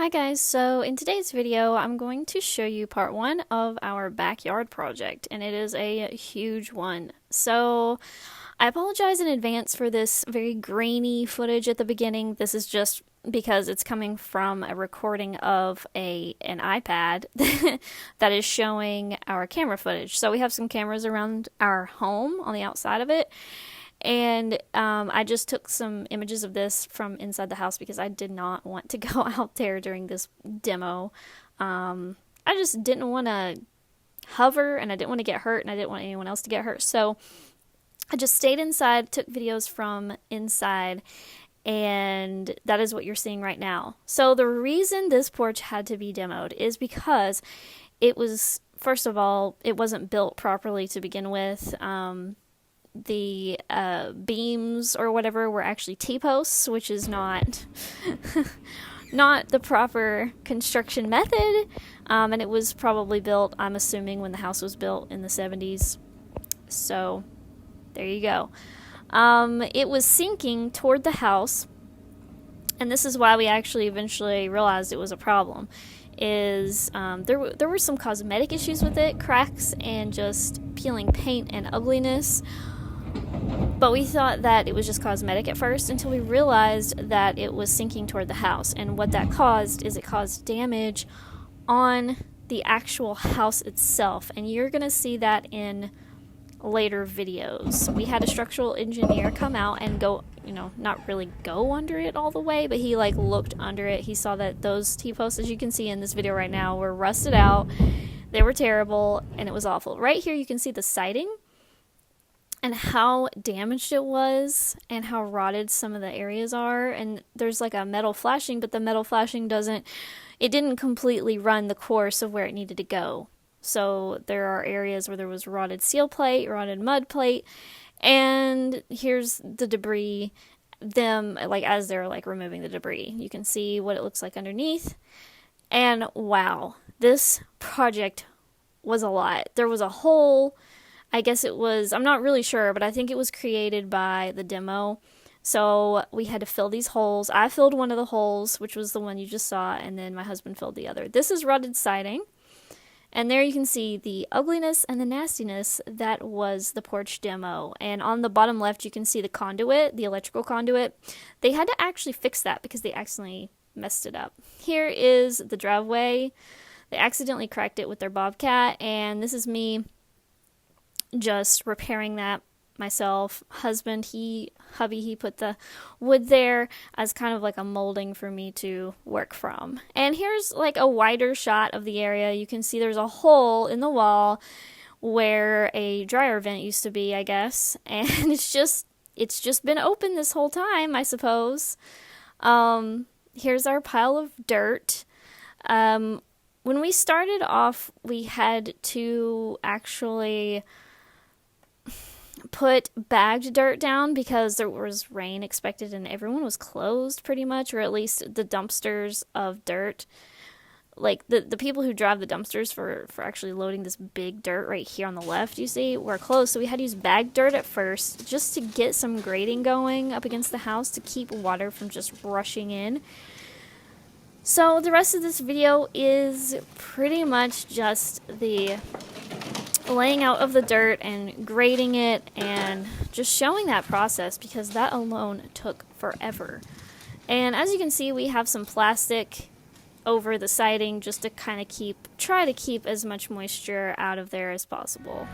Hi guys, so in today's video I'm going to show you part one of our backyard project, and it is a huge one. So I apologize in advance for this very grainy footage at the beginning. This is just because it's coming from a recording of an iPad that is showing our camera footage. So we have some cameras around our home on the outside of it. And I just took some images of this from inside the house because I did not want to go out there during this demo. I just didn't want to hover, and I didn't want to get hurt, and I didn't want anyone else to get hurt. So I just stayed inside, took videos from inside, and that is what you're seeing right now. So the reason this porch had to be demoed is because it was, first of all, it wasn't built properly to begin with. The beams or whatever were actually T-posts, which is not not the proper construction method, and it was probably built, I'm assuming, when the house was built in the 70s. So there you go. It was sinking toward the house, and this is why we actually eventually realized it was a problem. There were some cosmetic issues with it, cracks and just peeling paint and ugliness. But we thought that it was just cosmetic at first until we realized that it was sinking toward the house. And what that caused is it caused damage on the actual house itself. And you're going to see that in later videos. We had a structural engineer come out and go, not really go under it all the way, but he looked under it. He saw that those T-posts, as you can see in this video right now, were rusted out. They were terrible, and it was awful. Right here you can see the siding and how damaged it was and how rotted some of the areas are. And there's a metal flashing, but the metal flashing didn't completely run the course of where it needed to go. So there are areas where there was rotted seal plate, rotted mud plate, and here's the debris, as they're removing the debris. You can see what it looks like underneath. And wow, this project was a lot. There was a hole. I guess it was, I'm not really sure, but I think it was created by the demo. So we had to fill these holes. I filled one of the holes, which was the one you just saw, and then my husband filled the other. This is rutted siding. And there you can see the ugliness and the nastiness that was the porch demo. And on the bottom left, you can see the conduit, the electrical conduit. They had to actually fix that because they accidentally messed it up. Here is the driveway. They accidentally cracked it with their Bobcat, and this is me just repairing that myself. Hubby, he put the wood there as kind of a molding for me to work from. And here's a wider shot of the area. You can see there's a hole in the wall where a dryer vent used to be, I guess, and it's just been open this whole time, I suppose. Here's our pile of dirt. When we started off, we had to actually put bagged dirt down because there was rain expected and everyone was closed pretty much, or at least the dumpsters of dirt. The people who drive the dumpsters for actually loading this big dirt right here on the left, you see, were closed. So we had to use bagged dirt at first just to get some grading going up against the house to keep water from just rushing in. So the rest of this video is pretty much just the laying out of the dirt and grading it and just showing that process, because that alone took forever. And as you can see, we have some plastic over the siding just to kind of try to keep as much moisture out of there as possible.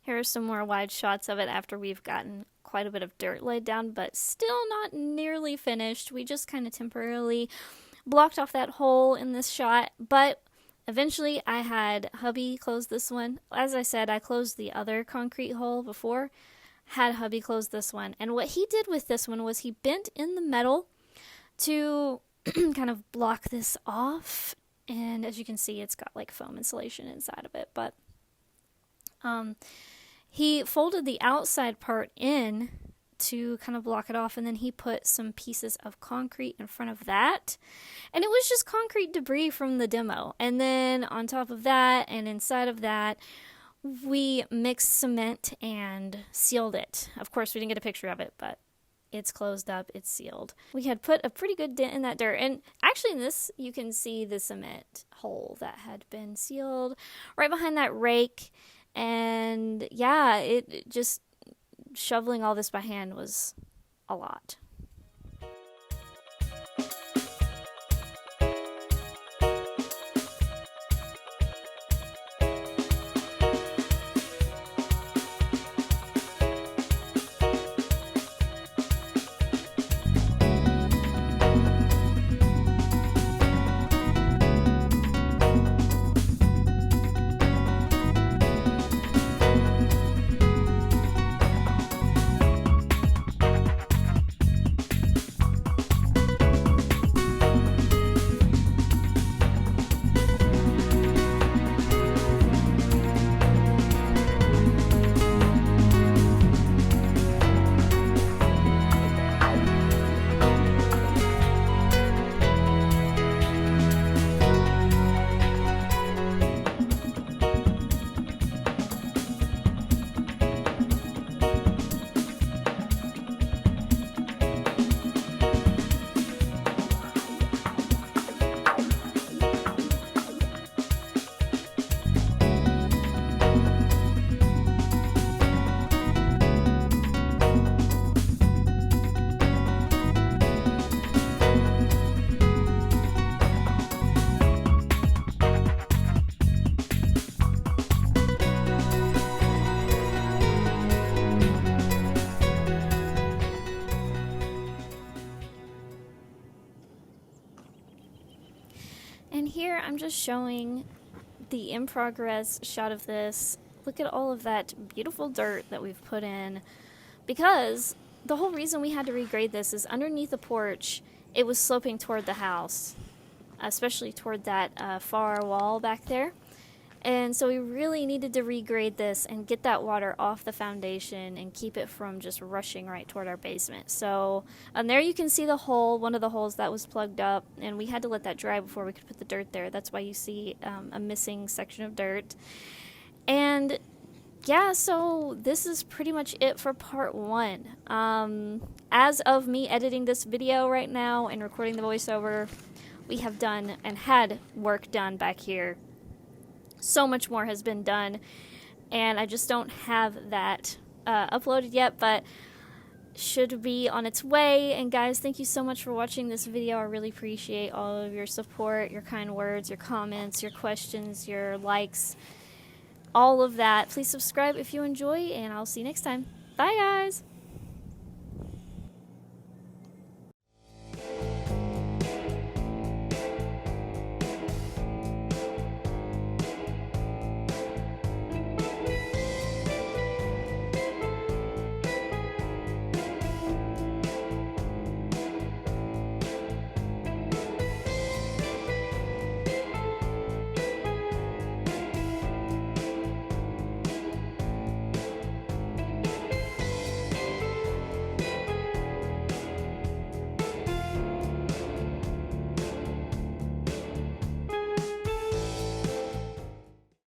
Here are some more wide shots of it after we've gotten quite a bit of dirt laid down, but still not nearly finished. We just kind of temporarily blocked off that hole in this shot, but eventually I had hubby close this one. As I said, I closed the other concrete hole before, had hubby close this one. And what he did with this one was he bent in the metal to kind of block this off. And as you can see, it's got like foam insulation inside of it, but he folded the outside part in to kind of block it off, and then he put some pieces of concrete in front of that, and it was just concrete debris from the demo. And then on top of that and inside of that, we mixed cement and sealed it. Of course, we didn't get a picture of it, but it's closed up, it's sealed. We had put a pretty good dent in that dirt, and actually in this you can see the cement hole that had been sealed right behind that rake. And yeah, it just, shoveling all this by hand was a lot. And here I'm just showing the in progress shot of this. Look at all of that beautiful dirt that we've put in, because the whole reason we had to regrade this is underneath the porch it was sloping toward the house, especially toward that far wall back there. And so we really needed to regrade this and get that water off the foundation and keep it from just rushing right toward our basement. So there you can see the hole, one of the holes that was plugged up, and we had to let that dry before we could put the dirt there. That's why you see a missing section of dirt. And yeah, so this is pretty much it for part one. As of me editing this video right now and recording the voiceover, we have done and had work done back here. So much more has been done, and I just don't have that uploaded yet, but should be on its way. And guys, thank you so much for watching this video. I really appreciate all of your support, your kind words, your comments, your questions, your likes, all of that. Please subscribe if you enjoy, and I'll see you next time. Bye guys!